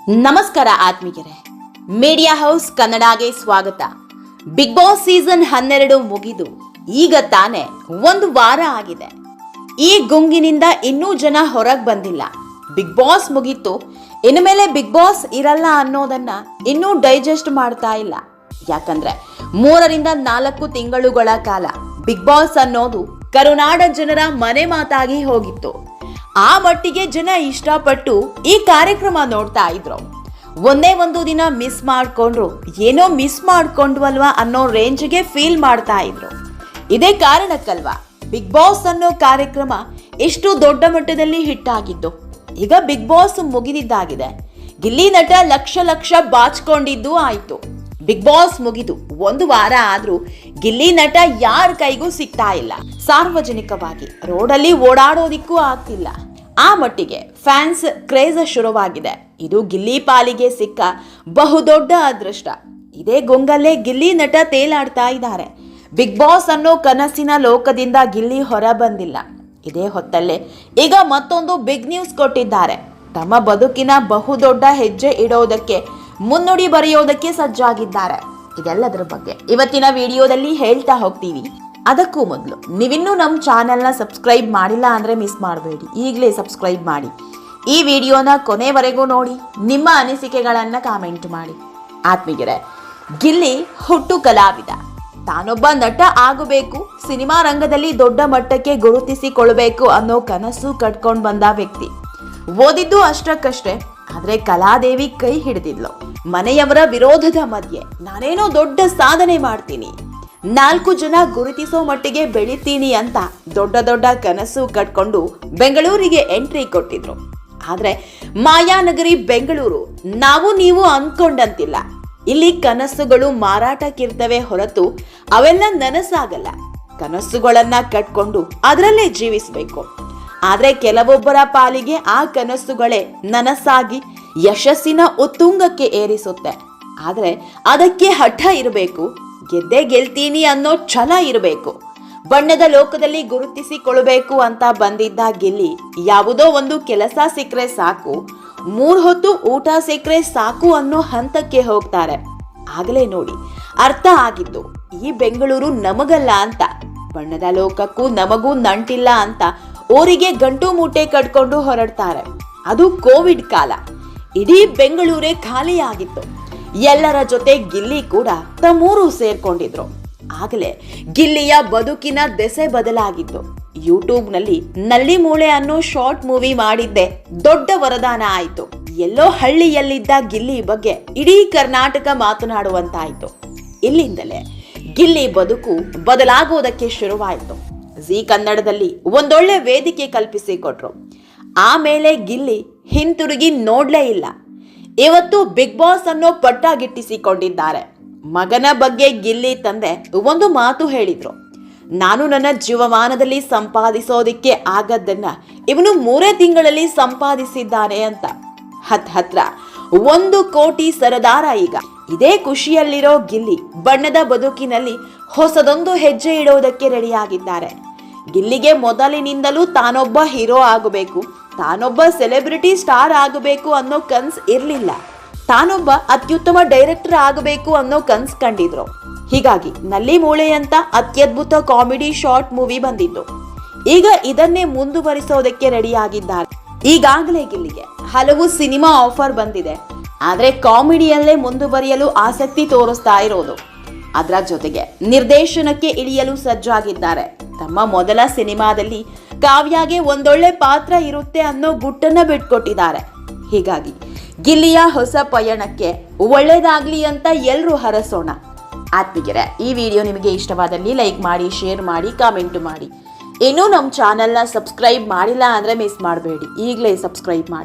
ನಮಸ್ಕಾರ ಆತ್ಮೀಯರೇ, media house ಕನ್ನಡಗೆ ಸ್ವಾಗತ. ಬಿಗ್ ಬಾಸ್ ಸೀಸನ್ 12 ಮುಗಿದು ಈಗ ತಾನೇ ಒಂದು ವಾರ ಆಗಿದೆ. ಈ ಗುಂಗಿನಿಂದ ಇನ್ನೂ ಜನ ಹೊರಗೆ ಬಂದಿಲ್ಲ. ಬಿಗ್ ಬಾಸ್ ಮುಗೀತು, ಇನ್ನು ಮೇಲೆ ಬಿಗ್ ಬಾಸ್ ಇರಲ್ಲ ಅನ್ನೋದನ್ನ ಇನ್ನೂ ಡೈಜೆಸ್ಟ್ ಮಾಡ್ತಾ ಇಲ್ಲ. ಯಾಕಂದ್ರೆ 3ರಿಂದ 4 ತಿಂಗಳುಗಳ ಕಾಲ ಬಿಗ್ ಬಾಸ್ ಅನ್ನೋದು ಕರುನಾಡ ಜನರ ಮನೆ ಮಾತಾಗಿ ಹೋಗಿತ್ತು. ಆ ಮಟ್ಟಿಗೆ ಜನ ಇಷ್ಟಪಟ್ಟು ಈ ಕಾರ್ಯಕ್ರಮ ನೋಡ್ತಾ ಇದ್ರು. ಒಂದೇ ಒಂದು ದಿನ ಮಿಸ್ ಮಾಡ್ಕೊಂಡ್ರು, ಏನೋ ಮಿಸ್ ಮಾಡ್ಕೊಂಡ್ವಲ್ವಾ ಅನ್ನೋ ರೇಂಜ್ಗೆ ಫೀಲ್ ಮಾಡ್ತಾ ಇದ್ರು. ಇದೇ ಕಾರಣಕ್ಕಲ್ವಾ ಬಿಗ್ ಬಾಸ್ ಅನ್ನೋ ಕಾರ್ಯಕ್ರಮ ಎಷ್ಟು ದೊಡ್ಡ ಮಟ್ಟದಲ್ಲಿ ಹಿಟ್ ಆಗಿದ್ದು. ಈಗ ಬಿಗ್ ಬಾಸ್ ಮುಗಿದಿದ್ದಾಗಿದೆ. ಗಿಲ್ಲಿ ನಟ ಲಕ್ಷ ಬಾಚ್ಕೊಂಡಿದ್ದು ಆಯ್ತು. ಬಿಗ್ ಬಾಸ್ ಮುಗಿದು ಒಂದು ವಾರ ಆದ್ರೂ ಗಿಲ್ಲಿ ನಟ ಯಾರ ಕೈಗೂ ಸಿಗ್ತಾ ಇಲ್ಲ. ಸಾರ್ವಜನಿಕವಾಗಿ ರೋಡಲ್ಲಿ ಓಡಾಡೋದಿಕ್ಕೂ ಆಗ್ತಿಲ್ಲ. ಆ ಮಟ್ಟಿಗೆ ಫ್ಯಾನ್ಸ್ ಕ್ರೇಜ್ ಶುರುವಾಗಿದೆ. ಇದು ಗಿಲ್ಲಿ ಪಾಲಿಗೆ ಸಿಕ್ಕ ಬಹುದೊಡ್ಡ ಅದೃಷ್ಟ. ಇದೇ ಗೊಂಗಲ್ಲೇ ಗಿಲ್ಲಿ ನಟ ತೇಲಾಡ್ತಾ ಇದ್ದಾರೆ. ಬಿಗ್ ಬಾಸ್ ಅನ್ನೋ ಕನಸಿನ ಲೋಕದಿಂದ ಗಿಲ್ಲಿ ಹೊರ ಬಂದಿಲ್ಲ. ಇದೇ ಹೊತ್ತಲ್ಲೇ ಈಗ ಮತ್ತೊಂದು ಬಿಗ್ ನ್ಯೂಸ್ ಕೊಟ್ಟಿದ್ದಾರೆ. ತಮ್ಮ ಬದುಕಿನ ಬಹುದೊಡ್ಡ ಹೆಜ್ಜೆ ಇಡೋದಕ್ಕೆ ಮುನ್ನುಡಿ ಬರೆಯೋದಕ್ಕೆ ಸಜ್ಜಾಗಿದ್ದಾರೆ. ಇದೆಲ್ಲದರ ಬಗ್ಗೆ ಇವತ್ತಿನ ವಿಡಿಯೋದಲ್ಲಿ ಹೇಳ್ತಾ ಹೋಗ್ತೀವಿ. ಅದಕ್ಕೂ ಮೊದಲು ನೀವಿನ್ನೂ ನಮ್ಮ ಚಾನೆಲ್ನ ಸಬ್ಸ್ಕ್ರೈಬ್ ಮಾಡಿಲ್ಲ ಅಂದರೆ ಮಿಸ್ ಮಾಡಬೇಡಿ, ಈಗಲೇ ಸಬ್ಸ್ಕ್ರೈಬ್ ಮಾಡಿ. ಈ ವಿಡಿಯೋನ ಕೊನೆವರೆಗೂ ನೋಡಿ, ನಿಮ್ಮ ಅನಿಸಿಕೆಗಳನ್ನು ಕಾಮೆಂಟ್ ಮಾಡಿ. ಆತ್ಮೀಯರೇ, ಗಿಲ್ಲಿ ಹುಟ್ಟು ಕಲಾವಿದ. ತಾನೊಬ್ಬ ನಟ ಆಗಬೇಕು, ಸಿನಿಮಾ ರಂಗದಲ್ಲಿ ದೊಡ್ಡ ಮಟ್ಟಕ್ಕೆ ಗುರುತಿಸಿಕೊಳ್ಬೇಕು ಅನ್ನೋ ಕನಸು ಕಟ್ಕೊಂಡು ಬಂದ ವ್ಯಕ್ತಿ. ಓದಿದ್ದು ಅಷ್ಟಕ್ಕಷ್ಟೇ, ಆದ್ರೆ ಕಲಾದೇವಿ ಕೈ ಹಿಡಿದಿದ್ಲು. ಮನೆಯವರ ವಿರೋಧದ ಮಧ್ಯೆ ನಾನೇನೋ ದೊಡ್ಡ ಸಾಧನೆ ಮಾಡ್ತೀನಿ, 4 ಜನ ಗುರುತಿಸೋ ಮಟ್ಟಿಗೆ ಬೆಳಿತೀನಿ ಅಂತ ದೊಡ್ಡ ಕನಸು ಕಟ್ಕೊಂಡು ಬೆಂಗಳೂರಿಗೆ ಎಂಟ್ರಿ ಕೊಟ್ಟಿದ್ರು. ಆದ್ರೆ ಮಾಯಾನಗರಿ ಬೆಂಗಳೂರು ನಾವು ನೀವು ಅನ್ಕೊಂಡಂತಿಲ್ಲ. ಇಲ್ಲಿ ಕನಸುಗಳು ಮಾರಾಟಕ್ಕಿರ್ತವೆ ಹೊರತು ಅವೆಲ್ಲ ನನಸಾಗಲ್ಲ. ಕನಸುಗಳನ್ನ ಕಟ್ಕೊಂಡು ಅದರಲ್ಲೇ ಜೀವಿಸಬೇಕು. ಆದ್ರೆ ಕೆಲವೊಬ್ಬರ ಪಾಲಿಗೆ ಆ ಕನಸುಗಳೇ ನನಸಾಗಿ ಯಶಸ್ಸಿನ ಉತ್ತುಂಗಕ್ಕೆ ಏರಿಸುತ್ತೆ. ಆದ್ರೆ ಅದಕ್ಕೆ ಹಠ ಇರಬೇಕು, ಗೆದ್ದೇ ಗೆಲ್ತೀನಿ ಅನ್ನೋ ಛಲ ಇರಬೇಕು. ಬಣ್ಣದ ಲೋಕದಲ್ಲಿ ಗುರುತಿಸಿಕೊಳ್ಳಬೇಕು ಅಂತ ಬಂದಿದ್ದ ಗಿಲ್ಲಿ ಯಾವುದೋ ಒಂದು ಕೆಲಸ ಸಿಕ್ಕರೆ ಸಾಕು, 3 ಹೊತ್ತು ಊಟ ಸಿಕ್ಕರೆ ಸಾಕು ಅನ್ನೋ ಹಂತಕ್ಕೆ ಹೋಗ್ತಾರೆ. ಆಗಲೇ ನೋಡಿ ಅರ್ಥ ಆಗಿದ್ದು, ಈ ಬೆಂಗಳೂರು ನಮಗಲ್ಲ ಅಂತ. ಬಣ್ಣದ ಲೋಕಕ್ಕೂ ನಮಗೂ ನಂಟಿಲ್ಲ ಅಂತ ಊರಿಗೆ ಗಂಟು ಮೂಟೆ ಕಟ್ಕೊಂಡು ಹೊರಡ್ತಾರೆ. ಅದು ಕೋವಿಡ್ ಕಾಲ. ಇಡೀ ಬೆಂಗಳೂರೇ ಖಾಲಿಯಾಗಿತ್ತು. ಎಲ್ಲರ ಜೊತೆ ಗಿಲ್ಲಿ ಕೂಡ ತಮ್ಮೂರು ಸೇರ್ಕೊಂಡಿದ್ರು. ಆಗಲೇ ಗಿಲ್ಲಿಯ ಬದುಕಿನ ದೆಸೆ ಬದಲಾಗಿತ್ತು. ಯೂಟ್ಯೂಬ್ನಲ್ಲಿ ನಲ್ಲಿ ಮೂಳೆ ಅನ್ನೋ ಶಾರ್ಟ್ ಮೂವಿ ಮಾಡಿದ್ದೆ ದೊಡ್ಡ ವರದಾನ ಆಯಿತು. ಎಲ್ಲೋ ಹಳ್ಳಿಯಲ್ಲಿದ್ದ ಗಿಲ್ಲಿ ಬಗ್ಗೆ ಇಡೀ ಕರ್ನಾಟಕ ಮಾತನಾಡುವಂತಾಯಿತು. ಇಲ್ಲಿಂದಲೇ ಗಿಲ್ಲಿ ಬದುಕು ಬದಲಾಗೋದಕ್ಕೆ ಶುರುವಾಯಿತು. ಜೀ ಕನ್ನಡದಲ್ಲಿ ಒಂದೊಳ್ಳೆ ವೇದಿಕೆ ಕಲ್ಪಿಸಿಕೊಟ್ರು. ಆಮೇಲೆ ಗಿಲ್ಲಿ ಹಿಂತಿರುಗಿ ನೋಡ್ಲೇ ಇಲ್ಲ. ಇವತ್ತು ಬಿಗ್ ಬಾಸ್ ಅನ್ನೋ ಪಟ್ಟ ಗಿಟ್ಟಿಸಿಕೊಂಡಿದ್ದಾರೆ. ಮಗನ ಬಗ್ಗೆ ಗಿಲ್ಲಿ ತಂದೆ ಒಂದು ಮಾತು ಹೇಳಿದ್ರು, ನಾನು ನನ್ನ ಜೀವಮಾನದಲ್ಲಿ ಸಂಪಾದಿಸೋದಿಕ್ಕೆ ಆಗದ್ದನ್ನ ಇವನು 3 ತಿಂಗಳಲ್ಲಿ ಸಂಪಾದಿಸಿದ್ದಾನೆ ಅಂತ. ಹತ್ರ 1 ಕೋಟಿ ಸರದಾರ. ಈಗ ಇದೇ ಖುಷಿಯಲ್ಲಿರೋ ಗಿಲ್ಲಿ ಬಣ್ಣದ ಬದುಕಿನಲ್ಲಿ ಹೊಸದೊಂದು ಹೆಜ್ಜೆ ಇಡೋದಕ್ಕೆ ರೆಡಿಯಾಗಿದ್ದಾರೆ. ಗಿಲ್ಲಿಗೆ ಮೊದಲಿನಿಂದಲೂ ತಾನೊಬ್ಬ ಹೀರೋ ಆಗಬೇಕು, ತಾನೊಬ್ಬ ಸೆಲೆಬ್ರಿಟಿ ಸ್ಟಾರ್ ಆಗಬೇಕು ಅನ್ನೋ ಕನ್ಸ್ ಇರಲಿಲ್ಲ. ತಾನೊಬ್ಬ ಅತ್ಯುತ್ತಮ ಡೈರೆಕ್ಟರ್ ಆಗಬೇಕು ಅನ್ನೋ ಕನ್ಸ್ ಕಂಡಿದ್ರು. ಹೀಗಾಗಿ ನಲ್ಲಿ ಮೂಳೆ ಅಂತ ಅತ್ಯದ್ಭುತ ಕಾಮಿಡಿ ಶಾರ್ಟ್ ಮೂವಿ ಬಂದಿದ್ದು. ಈಗ ಇದನ್ನೇ ಮುಂದುವರಿಸೋದಕ್ಕೆ ರೆಡಿಯಾಗಿದ್ದಾರೆ. ಈಗಾಗಲೇ ಗಿಲ್ಲಿಗೆ ಹಲವು ಸಿನಿಮಾ ಆಫರ್ ಬಂದಿದೆ. ಆದ್ರೆ ಕಾಮಿಡಿಯಲ್ಲೇ ಮುಂದುವರಿಯಲು ಆಸಕ್ತಿ ತೋರಿಸ್ತಾ ಇರೋದು. ಅದರ ಜೊತೆಗೆ ನಿರ್ದೇಶನಕ್ಕೆ ಇಳಿಯಲು ಸಜ್ಜಾಗಿದ್ದಾರೆ. ತಮ್ಮ ಮೊದಲ ಸಿನಿಮಾದಲ್ಲಿ ಕಾವ್ಯಾಗೆ ಒಂದೊಳ್ಳೆ ಪಾತ್ರ ಇರುತ್ತೆ ಅನ್ನೋ ಗುಟ್ಟನ್ನ ಬಿಟ್ಕೊಟ್ಟಿದ್ದಾರೆ. ಹೀಗಾಗಿ ಗಿಲ್ಲಿಯ ಹೊಸ ಪಯಣಕ್ಕೆ ಒಳ್ಳೇದಾಗ್ಲಿ ಅಂತ ಎಲ್ಲರೂ ಹರಸೋಣ. ಆತ್ಮೀಯರೇ, ಈ ವಿಡಿಯೋ ನಿಮಗೆ ಇಷ್ಟವಾದಲ್ಲಿ ಲೈಕ್ ಮಾಡಿ, ಶೇರ್ ಮಾಡಿ, ಕಾಮೆಂಟ್ ಮಾಡಿ. ಇನ್ನೂ ನಮ್ಮ ಚಾನೆಲ್ನ ಸಬ್ಸ್ಕ್ರೈಬ್ ಮಾಡಿಲ್ಲ ಅಂದರೆ ಮಿಸ್ ಮಾಡಬೇಡಿ, ಈಗಲೇ ಸಬ್ಸ್ಕ್ರೈಬ್ ಮಾಡಿ.